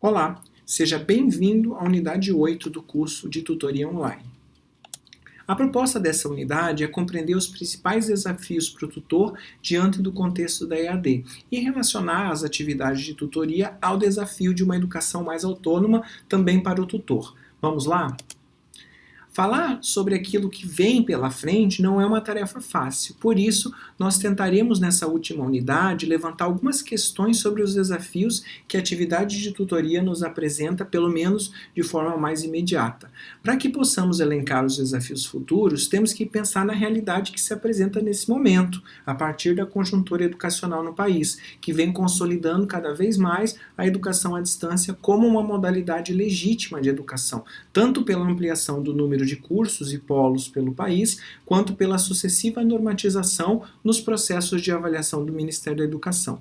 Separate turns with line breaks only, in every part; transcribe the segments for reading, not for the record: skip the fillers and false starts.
Olá, seja bem-vindo à unidade 8 do curso de tutoria online. A proposta dessa unidade é compreender os principais desafios para o tutor diante do contexto da EAD e relacionar as atividades de tutoria ao desafio de uma educação mais autônoma também para o tutor. Vamos lá? Falar sobre aquilo que vem pela frente não é uma tarefa fácil, por isso nós tentaremos nessa última unidade levantar algumas questões sobre os desafios que a atividade de tutoria nos apresenta, pelo menos de forma mais imediata. Para que possamos elencar os desafios futuros, temos que pensar na realidade que se apresenta nesse momento, a partir da conjuntura educacional no país, que vem consolidando cada vez mais a educação à distância como uma modalidade legítima de educação, tanto pela ampliação do número de cursos e polos pelo país, quanto pela sucessiva normatização nos processos de avaliação do Ministério da Educação.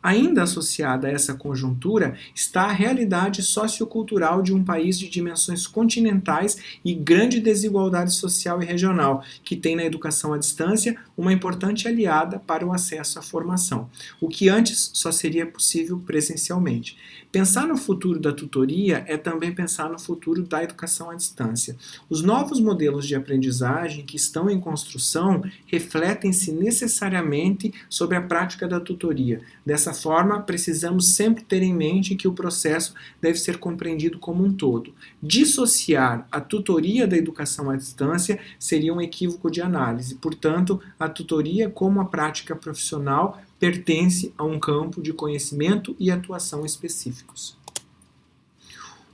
Ainda associada a essa conjuntura está a realidade sociocultural de um país de dimensões continentais e grande desigualdade social e regional, que tem na educação à distância uma importante aliada para o acesso à formação, o que antes só seria possível presencialmente. Pensar no futuro da tutoria é também pensar no futuro da educação à distância. Os novos modelos de aprendizagem que estão em construção refletem-se necessariamente sobre a prática da tutoria. Dessa forma, precisamos sempre ter em mente que o processo deve ser compreendido como um todo. Dissociar a tutoria da educação à distância seria um equívoco de análise. Portanto, a tutoria como a prática profissional pertence a um campo de conhecimento e atuação específicos.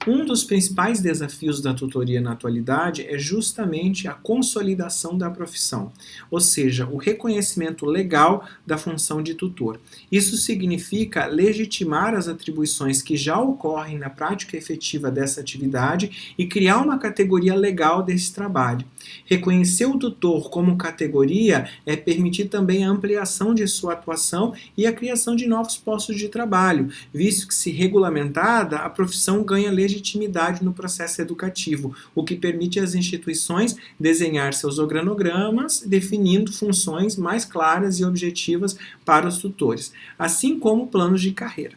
Um dos principais desafios da tutoria na atualidade é justamente a consolidação da profissão, ou seja, o reconhecimento legal da função de tutor. Isso significa legitimar as atribuições que já ocorrem na prática efetiva dessa atividade e criar uma categoria legal desse trabalho. Reconhecer o tutor como categoria é permitir também a ampliação de sua atuação e a criação de novos postos de trabalho, visto que, se regulamentada, a profissão ganha legitimidade no processo educativo, o que permite às instituições desenhar seus organogramas, definindo funções mais claras e objetivas para os tutores, assim como planos de carreira.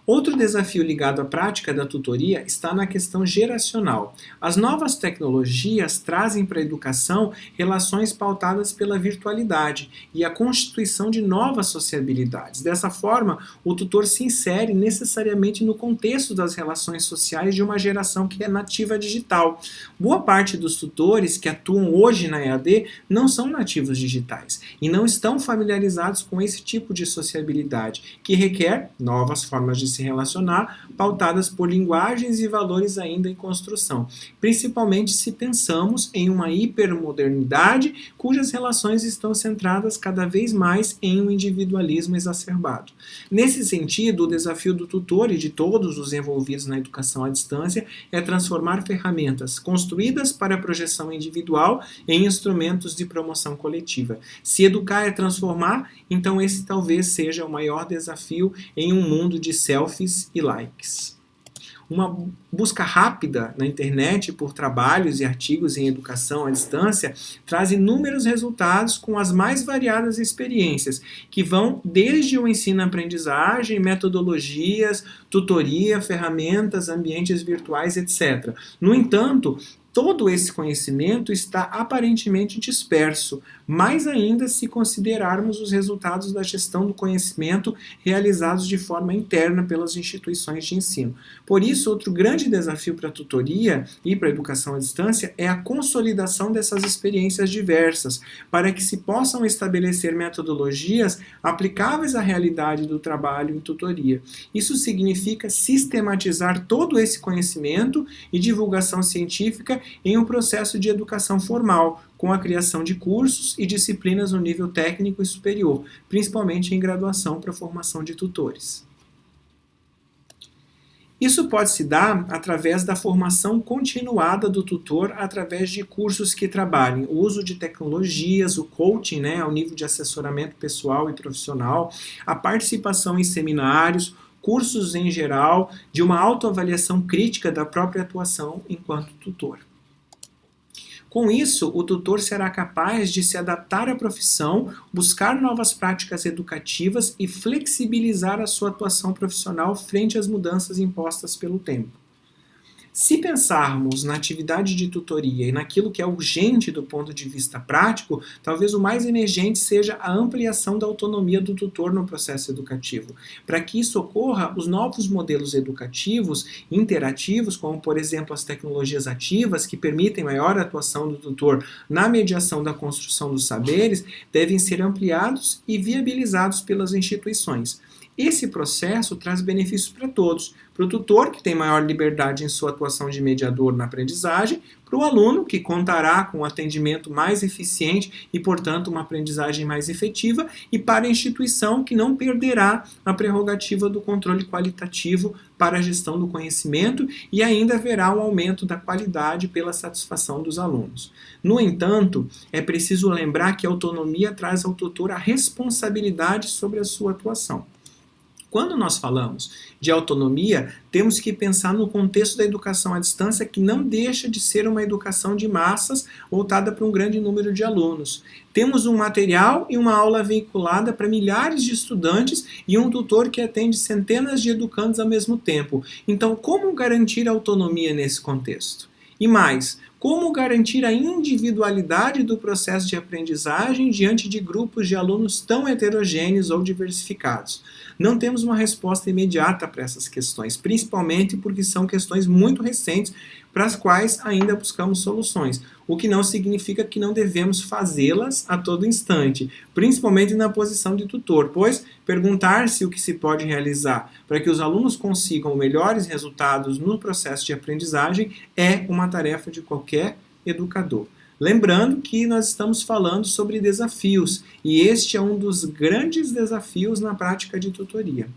Outro desafio ligado à prática da tutoria está na questão geracional. As novas tecnologias trazem para a educação relações pautadas pela virtualidade e a constituição de novas sociabilidades. Dessa forma, o tutor se insere necessariamente no contexto das relações sociais de uma geração que é nativa digital. Boa parte dos tutores que atuam hoje na EAD não são nativos digitais e não estão familiarizados com esse tipo de sociabilidade, que requer novas formas de se relacionar, pautadas por linguagens e valores ainda em construção, principalmente se pensamos em uma hipermodernidade cujas relações estão centradas cada vez mais em um individualismo exacerbado. Nesse sentido, o desafio do tutor e de todos os envolvidos na educação à distância é transformar ferramentas construídas para a projeção individual em instrumentos de promoção coletiva. Se educar é transformar, então esse talvez seja o maior desafio em um mundo de selfies e likes. Uma busca rápida na internet por trabalhos e artigos em educação à distância traz inúmeros resultados com as mais variadas experiências, que vão desde o ensino-aprendizagem, metodologias, tutoria, ferramentas, ambientes virtuais, etc. No entanto, todo esse conhecimento está aparentemente disperso, mais ainda se considerarmos os resultados da gestão do conhecimento realizados de forma interna pelas instituições de ensino. Por isso, outro grande desafio para a tutoria e para a educação à distância é a consolidação dessas experiências diversas, para que se possam estabelecer metodologias aplicáveis à realidade do trabalho em tutoria. Isso significa sistematizar todo esse conhecimento e divulgação científica em um processo de educação formal, com a criação de cursos e disciplinas no nível técnico e superior, principalmente em graduação para a formação de tutores. Isso pode se dar através da formação continuada do tutor, através de cursos que trabalhem o uso de tecnologias, o coaching, ao nível de assessoramento pessoal e profissional, a participação em seminários, cursos em geral, de uma autoavaliação crítica da própria atuação enquanto tutor. Com isso, o tutor será capaz de se adaptar à profissão, buscar novas práticas educativas e flexibilizar a sua atuação profissional frente às mudanças impostas pelo tempo. Se pensarmos na atividade de tutoria e naquilo que é urgente do ponto de vista prático, talvez o mais emergente seja a ampliação da autonomia do tutor no processo educativo. Para que isso ocorra, os novos modelos educativos interativos, como por exemplo as tecnologias ativas, que permitem maior atuação do tutor na mediação da construção dos saberes, devem ser ampliados e viabilizados pelas instituições. Esse processo traz benefícios para todos, para o tutor, que tem maior liberdade em sua atuação de mediador na aprendizagem, para o aluno, que contará com um atendimento mais eficiente e, portanto, uma aprendizagem mais efetiva, e para a instituição, que não perderá a prerrogativa do controle qualitativo para a gestão do conhecimento e ainda haverá um aumento da qualidade pela satisfação dos alunos. No entanto, é preciso lembrar que a autonomia traz ao tutor a responsabilidade sobre a sua atuação. Quando nós falamos de autonomia, temos que pensar no contexto da educação à distância, que não deixa de ser uma educação de massas voltada para um grande número de alunos. Temos um material e uma aula veiculada para milhares de estudantes e um tutor que atende centenas de educandos ao mesmo tempo. Então, como garantir autonomia nesse contexto? E mais, como garantir a individualidade do processo de aprendizagem diante de grupos de alunos tão heterogêneos ou diversificados? Não temos uma resposta imediata para essas questões, principalmente porque são questões muito recentes para as quais ainda buscamos soluções, o que não significa que não devemos fazê-las a todo instante, principalmente na posição de tutor, pois perguntar-se o que se pode realizar para que os alunos consigam melhores resultados no processo de aprendizagem é uma tarefa de qualquer educador. Lembrando que nós estamos falando sobre desafios, e este é um dos grandes desafios na prática de tutoria.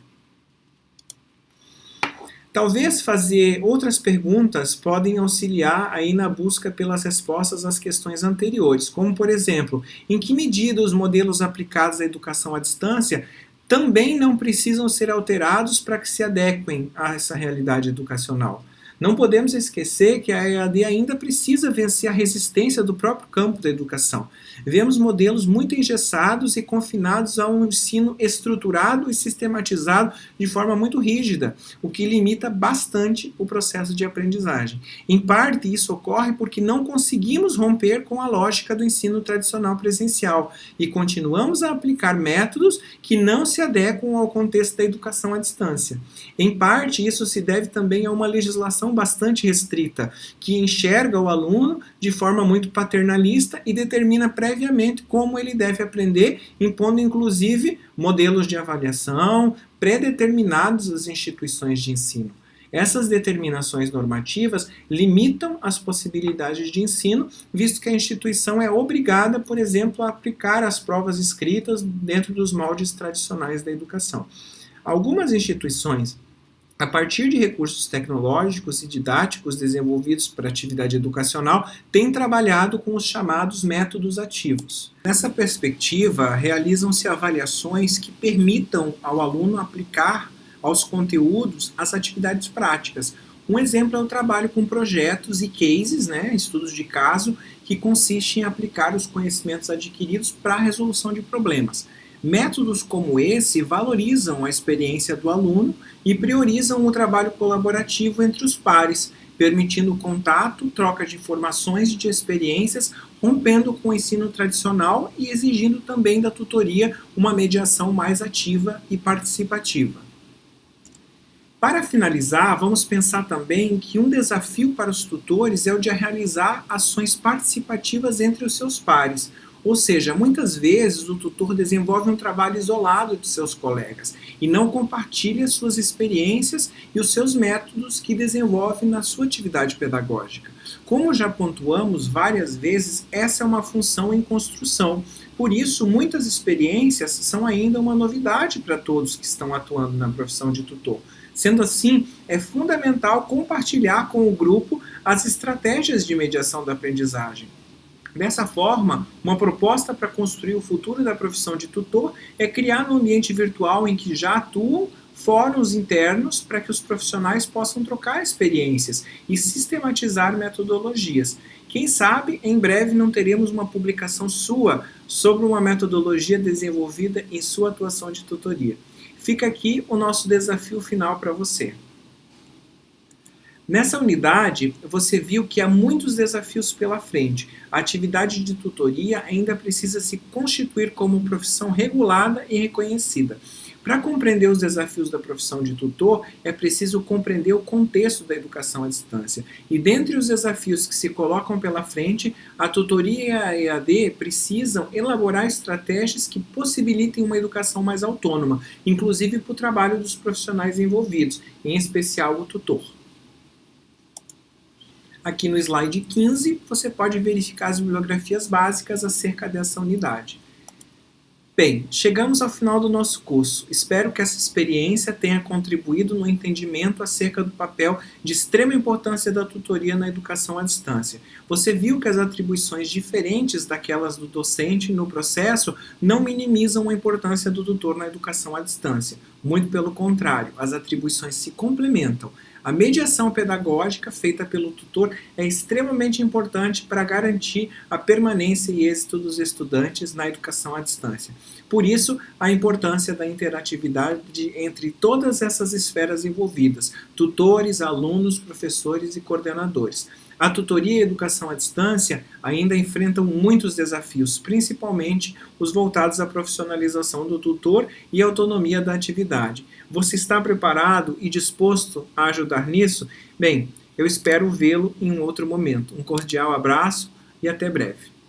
Talvez fazer outras perguntas podem auxiliar aí na busca pelas respostas às questões anteriores, como por exemplo, em que medida os modelos aplicados à educação à distância também não precisam ser alterados para que se adequem a essa realidade educacional. Não podemos esquecer que a EAD ainda precisa vencer a resistência do próprio campo da educação. Vemos modelos muito engessados e confinados a um ensino estruturado e sistematizado de forma muito rígida, o que limita bastante o processo de aprendizagem. Em parte, isso ocorre porque não conseguimos romper com a lógica do ensino tradicional presencial e continuamos a aplicar métodos que não se adequam ao contexto da educação à distância. Em parte, isso se deve também a uma legislação bastante restrita, que enxerga o aluno de forma muito paternalista e determina previamente como ele deve aprender, impondo inclusive modelos de avaliação pré-determinados às instituições de ensino. Essas determinações normativas limitam as possibilidades de ensino, visto que a instituição é obrigada, por exemplo, a aplicar as provas escritas dentro dos moldes tradicionais da educação. Algumas instituições, a partir de recursos tecnológicos e didáticos desenvolvidos para atividade educacional, têm trabalhado com os chamados métodos ativos. Nessa perspectiva, realizam-se avaliações que permitam ao aluno aplicar aos conteúdos as atividades práticas. Um exemplo é o trabalho com projetos e cases, estudos de caso, que consistem em aplicar os conhecimentos adquiridos para a resolução de problemas. Métodos como esse valorizam a experiência do aluno e priorizam o trabalho colaborativo entre os pares, permitindo contato, troca de informações e de experiências, rompendo com o ensino tradicional e exigindo também da tutoria uma mediação mais ativa e participativa. Para finalizar, vamos pensar também que um desafio para os tutores é o de realizar ações participativas entre os seus pares. Ou seja, muitas vezes o tutor desenvolve um trabalho isolado de seus colegas e não compartilha suas experiências e os seus métodos que desenvolve na sua atividade pedagógica. Como já pontuamos várias vezes, essa é uma função em construção. Por isso, muitas experiências são ainda uma novidade para todos que estão atuando na profissão de tutor. Sendo assim, é fundamental compartilhar com o grupo as estratégias de mediação da aprendizagem. Dessa forma, uma proposta para construir o futuro da profissão de tutor é criar no ambiente virtual em que já atuam fóruns internos para que os profissionais possam trocar experiências e sistematizar metodologias. Quem sabe, em breve não teremos uma publicação sua sobre uma metodologia desenvolvida em sua atuação de tutoria. Fica aqui o nosso desafio final para você. Nessa unidade, você viu que há muitos desafios pela frente. A atividade de tutoria ainda precisa se constituir como profissão regulada e reconhecida. Para compreender os desafios da profissão de tutor, é preciso compreender o contexto da educação à distância. E dentre os desafios que se colocam pela frente, a tutoria e a EAD precisam elaborar estratégias que possibilitem uma educação mais autônoma, inclusive para o trabalho dos profissionais envolvidos, em especial o tutor. Aqui no slide 15, você pode verificar as bibliografias básicas acerca dessa unidade. Bem, chegamos ao final do nosso curso. Espero que essa experiência tenha contribuído no entendimento acerca do papel de extrema importância da tutoria na educação à distância. Você viu que as atribuições diferentes daquelas do docente no processo não minimizam a importância do tutor na educação à distância. Muito pelo contrário, as atribuições se complementam. A mediação pedagógica feita pelo tutor é extremamente importante para garantir a permanência e êxito dos estudantes na educação à distância. Por isso, a importância da interatividade entre todas essas esferas envolvidas, tutores, alunos, professores e coordenadores. A tutoria e a educação à distância ainda enfrentam muitos desafios, principalmente os voltados à profissionalização do tutor e à autonomia da atividade. Você está preparado e disposto a ajudar nisso? Bem, eu espero vê-lo em um outro momento. Um cordial abraço e até breve.